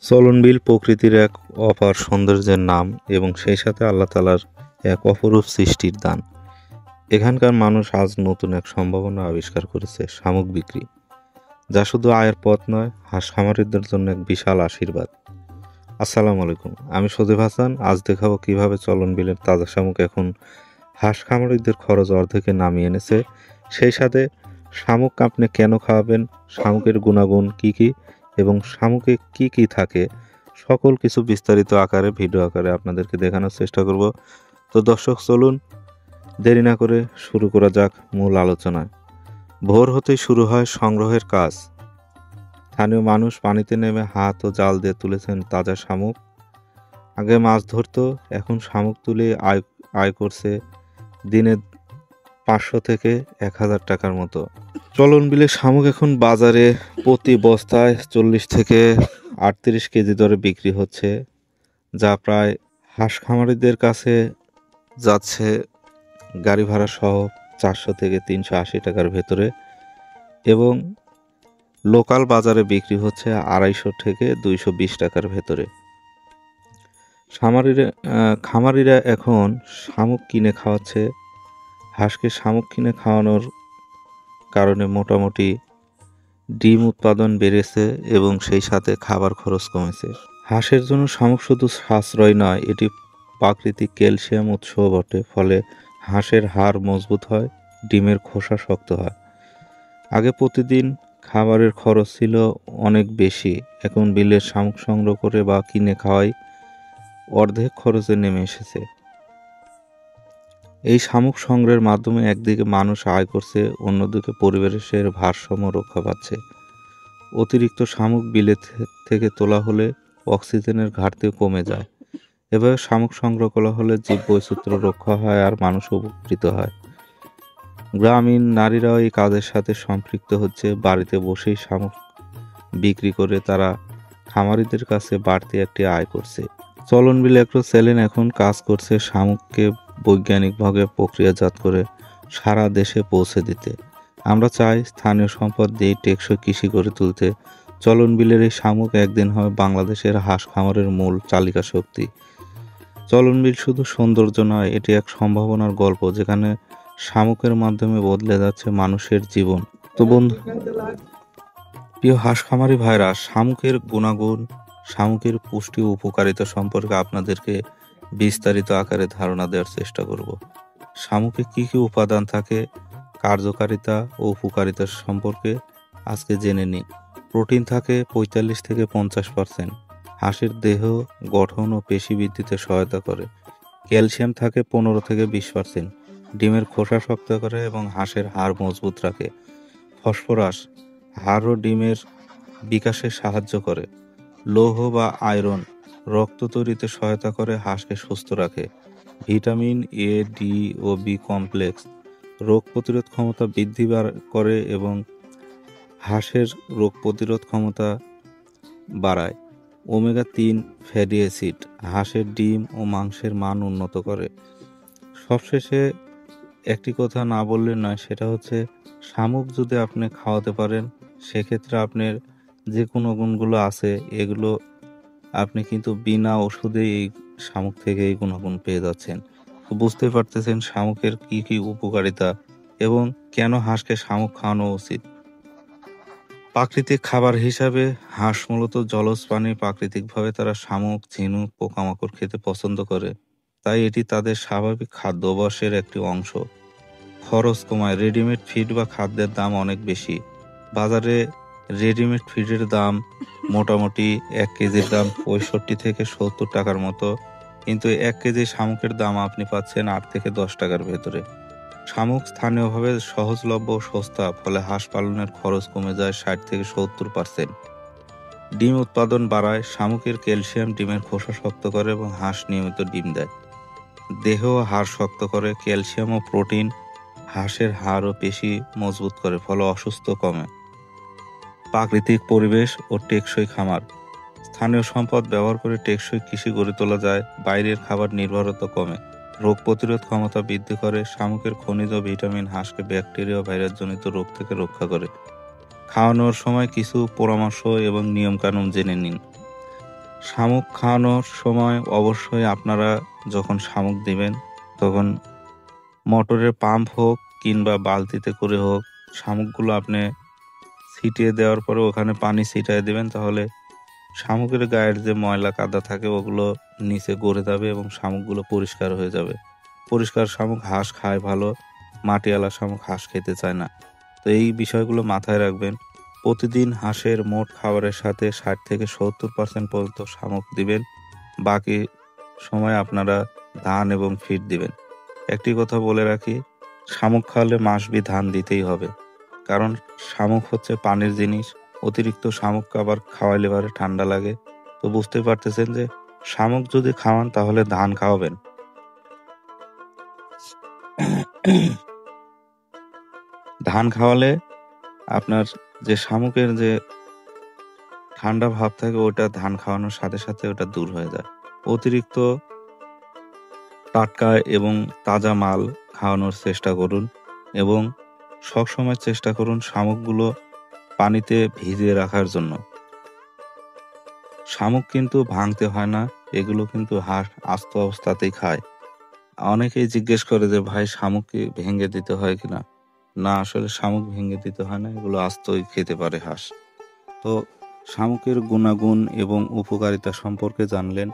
চলনবিল প্রকৃতির এক অপার সৌন্দর্যের নাম এবং সেই সাথে আল্লাহ তাআলার এক অপরূপ সৃষ্টির দান। এখানকার মানুষ আজ নতুন এক সম্ভাবনা আবিষ্কার করেছে, শামুক বিক্রি, যা শুধু আয়ের পথ নয়, হাঁস খামারিদের জন্য এক বিশাল আশীর্বাদ। আসসালামু আলাইকুম, আমি সজীব হাসান। আজ দেখাবো কিভাবে চলনবিলের তাজা শামুক এখন হাঁস খামারিদের খরচ অর্ধেকে নামিয়ে এনেছে। সেই সাথে শামুক আপনি কেন খাওয়াবেন, শামুকের গুণাগুণ কি কি এবং শামুকে কি কি থাকে, সকল কিছু বিস্তারিত আকারে ভিডিও আকারে আপনাদেরকে দেখানোর চেষ্টা করব। তো দর্শক, চলুন দেরি না করে শুরু করা যাক মূল আলোচনায়। ভোর হতেই শুরু হয় সংগ্রহের কাজ। স্থানীয় মানুষ পানিতে নেমে হাত ও জাল দিয়ে তুলেছেন তাজা শামুক। আগে মাছ ধরতো, এখন শামুক তুলে আয় করছে দিনে 500 থেকে 1000 টাকার মতো। চলনবিলে শামুক এখন বাজারে প্রতি বস্তায় 40 থেকে 38 কেজি দরে বিক্রি হচ্ছে, যা প্রায় হাঁস খামারিদের কাছে যাচ্ছে গাড়ি ভাড়া সহ 400 থেকে 380 টাকার ভেতরে এবং লোকাল বাজারে বিক্রি হচ্ছে 250 থেকে 220 টাকার ভেতরে। খামারিরা এখন শামুক কিনে খাওয়াচ্ছে। হাঁসকে শামুক কিনে খাওয়ানোর কারণে মোটামুটি ডিম উৎপাদন বেড়েছে এবং সেই সাথে খাবার খরচ কমেছে। হাঁসের জন্য শামুক শুধু সাশ্রয় নয়, এটি প্রাকৃতিক ক্যালসিয়াম উৎসও বটে। ফলে হাঁসের হাড় মজবুত হয়, ডিমের খোসা শক্ত হয়। আগে প্রতিদিন খাবারের খরচ ছিল অনেক বেশি, এখন বিলের শামুক সংগ্রহ করে বা কিনে খাওয়াই অর্ধেক খরচে নেমে এসেছে। এই শামুক সংগ্রহের মাধ্যমে একদিকে মানুষ আয় করছে, অন্যদিকে পরিবেশের ভারসাম্য রক্ষা পাচ্ছে। অতিরিক্ত শামুক বিলে থেকে তোলা হলে অক্সিজেনের ঘাটতিও কমে যায়। এভাবে শামুক সংগ্রহ করা হলে জীববৈচিত্র্য রক্ষা হয় আর মানুষ উপকৃত হয়। গ্রামীণ নারীরাও এই কাজের সাথে সম্পৃক্ত হচ্ছে। বাড়িতে বসেই শামুক বিক্রি করে তারা খামারিদের কাছে বাড়তি একটি আয় করছে। চলনবিল এগ্রো চ্যানেল এখন কাজ করছে শামুককে বৈজ্ঞানিকভাবে প্রক্রিয়াজাত করে সারা দেশে পৌঁছে দিতে। আমরা চাই স্থানীয় সম্পদ দিয়ে টেকসই কৃষি গড়ে তুলতে। চলনবিলের এই শামুক একদিন হবে বাংলাদেশের হাঁস খামারের মূল চালিকা শক্তি। চলনবিল শুধু সৌন্দর্য নয়, এটি এক সম্ভাবনার গল্প, যেখানে শামুকের মাধ্যমে বদলে যাচ্ছে মানুষের জীবন। তো বন্ধু, প্রিয় হাঁস খামারি ভাইরা, শামুকের গুণাগুণ, শামুকের পুষ্টি ও উপকারিতা সম্পর্কে আপনাদেরকে বিস্তারিত আকারে ধারণা দেওয়ার চেষ্টা করব। শামুকে কি কি উপাদান থাকে, কার্যকারিতা ও উপকারিতা সম্পর্কে আজকে জেনে নিই। প্রোটিন থাকে 45 থেকে 50%, হাঁসের দেহ গঠন ও পেশি বৃদ্ধিতে সহায়তা করে। ক্যালসিয়াম থাকে 15 থেকে 20%, ডিমের খোসা শক্ত করে এবং হাঁসের হাড় মজবুত রাখে। ফসফরাস হাড় ও ডিমের বিকাশে সাহায্য করে। লৌহ বা আয়রন রক্ত তৈরিতে সহায়তা করে, হাঁসকে সুস্থ রাখে। ভিটামিন এ, ডি ও বি কমপ্লেক্স রোগ প্রতিরোধ ক্ষমতা বৃদ্ধি করে এবং হাঁসের রোগ প্রতিরোধ ক্ষমতা বাড়ায়। ওমেগা-3 ফ্যাটি অ্যাসিড হাঁসের ডিম ও মাংসের মান উন্নত করে। সবশেষে একটি কথা না বললে নয়, সেটা হচ্ছে শামুক যদি আপনি খাওয়াতে পারেন, সেক্ষেত্রে আপনার যে কোনো গুণগুলো আছে এগুলো আপনি কিন্তু বিনা ওষুধে এই শামুক থেকে এই গুণাগুণ পেয়ে যাচ্ছেন। তো বুঝতে পারতেছেন শামুকের কি কি উপকারিতা এবং কেন হাঁসকে শামুক খাওয়ানো উচিত। প্রাকৃতিক খাবার হিসাবে হাঁস মূলত জলজ প্রাণী। প্রাকৃতিকভাবে তারা শামুক, ঝিনুক, পোকামাকড় খেতে পছন্দ করে, তাই এটি তাদের স্বাভাবিক খাদ্যাভ্যাসের একটি অংশ। খরচ কমায়। রেডিমেড ফিড বা খাদ্যের দাম অনেক বেশি। বাজারে রেডিমেড ফিডের দাম মোটামুটি 1 কেজির দাম 65 থেকে 70 টাকার মতো, কিন্তু 1 কেজি শামুকের দাম আপনি পাচ্ছেন 8 থেকে 10 টাকার ভেতরে। শামুক স্থানীয়ভাবে সহজলভ্য ও সস্তা, ফলে হাঁস পালনের খরচ কমে যায় 60 থেকে 70%। ডিম উৎপাদন বাড়ায়। শামুকের ক্যালসিয়াম ডিমের খোসা শক্ত করে এবং হাঁস নিয়মিত ডিম দেয়। দেহ ও হাড় শক্ত করে। ক্যালসিয়াম ও প্রোটিন হাঁসের হাড় ও পেশি মজবুত করে, ফলে অসুস্থ কমে। প্রাকৃতিক পরিবেশ ও টেকসই খামার। স্থানীয় সম্পদ ব্যবহার করে টেকসই কৃষি গড়ে তোলা যায়। বাইরের খাবার নির্ভরতা কমে। রোগ প্রতিরোধ ক্ষমতা বৃদ্ধি করে। শামুকের খনিজ ও ভিটামিন হাঁসকে ব্যাকটেরিয়া ও ভাইরাসজনিত রোগ থেকে রক্ষা করে। খাওয়ানোর সময় কিছু পরামর্শ এবং নিয়মকানুন জেনে নিন। শামুক খাওয়ানোর সময় অবশ্যই আপনারা যখন শামুক দিবেন তখন মোটরের পাম্প হোক কিংবা বালতিতে করে হোক শামুকগুলো আপনি ছিটিয়ে দেওয়ার পরে ওখানে পানি ছিটিয়ে দেবেন, তাহলে শামুকের গায়ের যে ময়লা কাদা থাকে ওগুলো নিচে গড়ে যাবে এবং শামুকগুলো পরিষ্কার হয়ে যাবে। পরিষ্কার শামুক হাঁস খায় ভালো, মাটিওয়ালা শামুক হাঁস খেতে চায় না। তো এই বিষয়গুলো মাথায় রাখবেন। প্রতিদিন হাঁসের মোট খাবারের সাথে 60 থেকে 70% পর্যন্ত শামুক দিবেন, বাকি সময় আপনারা ধান এবং ফিড দিবেন। একটি কথা বলে রাখি, শামুক খাওয়ালে মাসবি ধান দিতেই হবে, কারণ শামুক হচ্ছে পানির জিনিস। অতিরিক্ত শামুক আবার খাওয়াইলে পারে ঠান্ডা লাগে। তো বুঝতে পারতেছেন যে শামুক যদি খাওয়ান তাহলে ধান খাওয়াবেন। ধান খাওয়ালে আপনার যে শামুকের যে ঠান্ডা ভাব থাকে ওটা ধান খাওয়ানোর সাথে সাথে ওটা দূর হয়ে যায়। অতিরিক্ত টাটকা এবং তাজা মাল খাওয়ানোর চেষ্টা করুন এবং সবসময় চেষ্টা করুন শামুকগুলো পানিতে ভিজিয়ে রাখার জন্য। শামুক কিন্তু ভাঙতে হয় না, এগুলো কিন্তু হাঁস আস্ত অবস্থাতেই খায়। অনেকেই জিজ্ঞেস করে যে ভাই শামুক কি ভেঙে দিতে হয় কিনা? না, আসলে শামুক ভেঙে দিতে হয় না, এগুলো আস্তই খেতে পারে হাঁস। তো শামুকের গুণাগুণ এবং উপকারিতা সম্পর্কে জানলেন।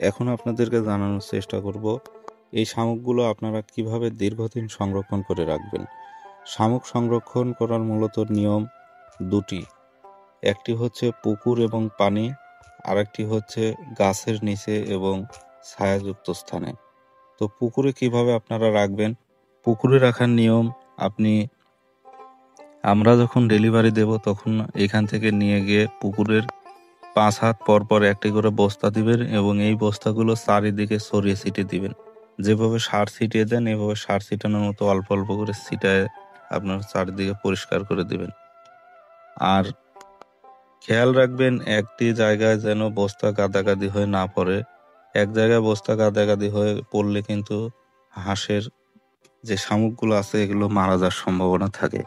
এখন আপনাদেরকে জানানোর চেষ্টা করব এই শামুকগুলো আপনারা কিভাবে দীর্ঘদিন সংরক্ষণ করে রাখবেন। শামুক সংরক্ষণ করার মূলত নিয়ম দুটি। একটি হচ্ছে পুকুর এবং পানি, আরেকটি হচ্ছে গাছের নিচে এবং ছায়াযুক্ত স্থানে। তো পুকুরে কিভাবে আপনারা রাখবেন? পুকুরে রাখার নিয়ম, আমরা যখন ডেলিভারি দেব তখন এখান থেকে নিয়ে গিয়ে পুকুরের 5 হাত পর পর একটি করে বস্তা দিবেন এবং এই বস্তাগুলো চারিদিকে ছড়িয়ে ছিটিয়ে দিবেন। যেভাবে সার ছিটিয়ে দেন এভাবে সার ছিটানোর মতো অল্প অল্প করে ছিটায় আপনার চারিদিকে পরিষ্কার করে দিবেন। আর খেয়াল রাখবেন একটি জায়গায় যেন বস্তা গাদাগাদি হয়ে না পড়ে। এক জায়গায় বস্তা গাদাগাদি হয়ে পড়লে কিন্তু হাঁসের যে শামুকগুলো আছে এগুলো মারা যাওয়ার সম্ভাবনা থাকে।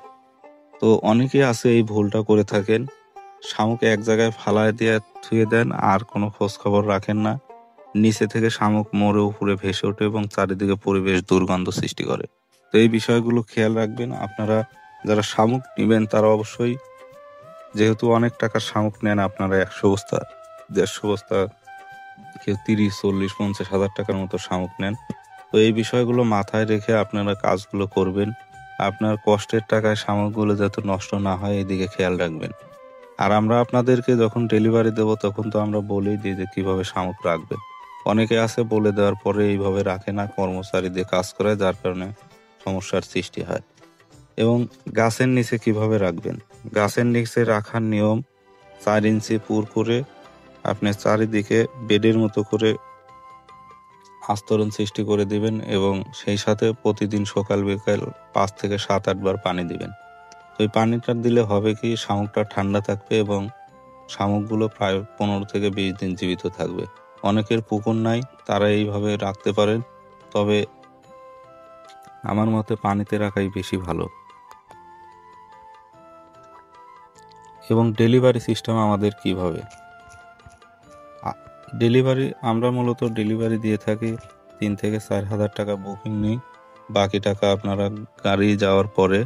তো অনেকে আছে এই ভুলটা করে থাকেন, শামুক এক জায়গায় ফালায় দিয়ে থুয়ে দেন আর কোনো খোঁজ খবর রাখেন না। নিচে থেকে শামুক মরে উপরে ভেসে ওঠে এবং চারিদিকে পরিবেশ দুর্গন্ধ সৃষ্টি করে। তো এই বিষয়গুলো খেয়াল রাখবেন। আপনারা যারা শামুক নেবেন তারা অবশ্যই, যেহেতু অনেক টাকার শামুক নেন, আপনারা 100 বস্তা 150 বস্তা, কেউ 30, 40, 50 হাজার টাকার মতো শামুক নেন। তো এই বিষয়গুলো মাথায় রেখে আপনারা কাজগুলো করবেন। আপনার কষ্টের টাকায় শামুকগুলো যাতে নষ্ট না হয় এদিকে খেয়াল রাখবেন। আর আমরা আপনাদেরকে যখন ডেলিভারি দেব তখন তো আমরা বলেই দিই যে কিভাবে শামুক রাখবেন। অনেকে আছে বলে দেওয়ার পরে এইভাবে রাখে না, কর্মচারী দিয়ে কাজ করে, যার কারণে সমস্যার সৃষ্টি হয়। এবং গাছের নিচে কিভাবে রাখবেন? গাছের নিচে রাখার নিয়ম, 4 ইঞ্চি পুর করে আপনি চারিদিকে বেডের মতো করে আস্তরণ সৃষ্টি করে দিবেন এবং সেই সাথে প্রতিদিন সকাল বিকাল 5 থেকে 7-8 বার পানি দিবেন। তো এই পানিটা দিলে হবে কি, শামুকটা ঠান্ডা থাকবে এবং শামুকগুলো প্রায় 15 থেকে 20 দিন জীবিত থাকবে। অনেকের পুকুর নাই, তারা এইভাবে রাখতে পারেন, তবে আমার মতে পানিতে রাখাই বেশি ভালো। এবং ডেলিভারি সিস্টেম আমাদের কিভাবে? ডেলিভারি আমরা মূলত ডেলিভারি দিয়ে থাকি 3 থেকে 4 হাজার টাকা বুকিং নিই, বাকি টাকা আপনারা গাড়ি যাওয়ার পরে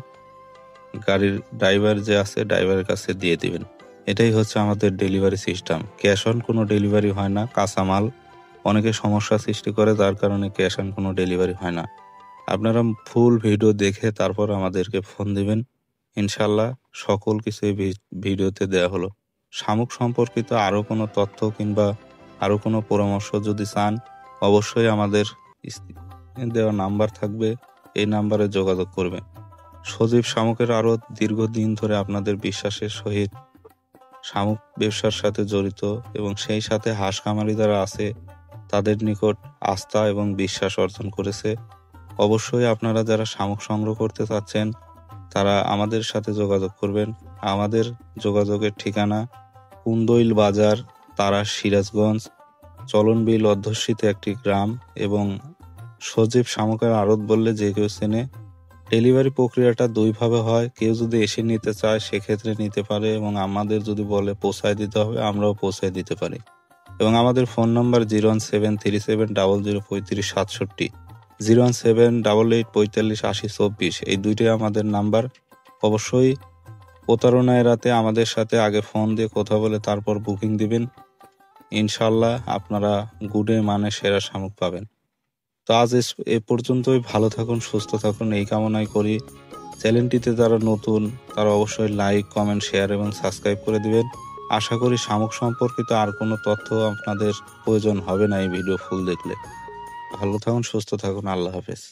গাড়ির ড্রাইভার যে আছে ড্রাইভারের কাছে দিয়ে দিবেন। এটাই হচ্ছে আমাদের ডেলিভারি সিস্টেম। ক্যাশ অন কোনো ডেলিভারি হয় না। কাঁচামাল অনেকে সমস্যা সৃষ্টি করে, যার কারণে ক্যাশ অন কোনো ডেলিভারি হয় না। আপনারা ফুল ভিডিও দেখে তারপর আমাদেরকে ফোন দিবেন, ইনশাল্লাহ সকল কিছু এই ভিডিওতে দেওয়া হলো। শামুক সম্পর্কিত আরও কোনো তথ্য কিংবা আরও কোনো পরামর্শ যদি চান অবশ্যই আমাদের দেওয়া নাম্বার থাকবে, এই নাম্বারে যোগাযোগ করবেন। সজীব শামুকের আরও দীর্ঘদিন ধরে আপনাদের বিশ্বাসের সহিত শামুক ব্যবসার সাথে জড়িত এবং সেই সাথে হাঁস খামারি যারা আছে তাদের নিকট আস্থা এবং বিশ্বাস অর্জন করেছে। অবশ্যই আপনারা যারা শামুক সংগ্রহ করতে চাচ্ছেন তারা আমাদের সাথে যোগাযোগ করবেন। আমাদের যোগাযোগের ঠিকানা কুন্দইল বাজার, তারা, সিরাজগঞ্জ, চলনবিল অধ্যুষিত একটি গ্রাম এবং সজীব শামুকের আড়ত বললে যে কেউ চেনে। ডেলিভারি প্রক্রিয়াটা দুইভাবে হয়, কেউ যদি এসে নিতে চায় সেক্ষেত্রে নিতে পারে এবং আমাদের যদি বলে পৌঁছায় দিতে হবে আমরাও পৌঁছায় দিতে পারি। এবং আমাদের ফোন নাম্বার 01737003567, 01788458024। এই দুইটাই আমাদের নাম্বার। অবশ্যই প্রতারণা এড়াতে আমাদের সাথে আগে ফোন দিয়ে কথা বলে তারপর বুকিং দিবেন। ইনশাল্লাহ আপনারা গুণে মানে সেরা শামুক পাবেন। তো আজ এ পর্যন্তই। ভালো থাকুন, সুস্থ থাকুন এই কামনাই করি। চ্যানেলটিতে যারা নতুন তারা অবশ্যই লাইক, কমেন্ট, শেয়ার এবং সাবস্ক্রাইব করে দিবেন। আশা করি শামুক সম্পর্কিত আর কোনো তথ্য আপনাদের প্রয়োজন হবে না এই ভিডিও ফুল দেখলে। ভালো থাকুন, সুস্থ থাকুন। আল্লাহ হাফেজ।